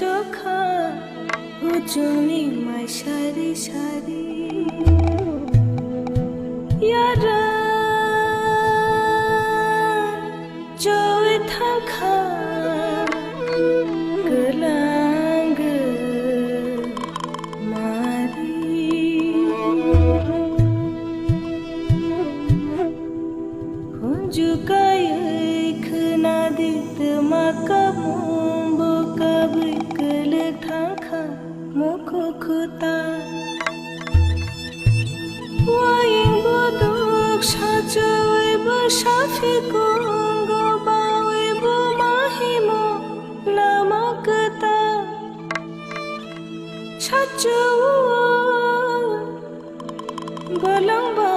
চোখা হুজুনি মাই সারি সারি ইয়ারা জয় থাকা গলাঙ্গ মারি खुंजुकाय खना दित माकामु बोकाबै गले थांखा मुखु खुता वायिं बोदुक साजोय बसाफि कुंगो बावै बुमाहिमो लामाकता साजो बलंबा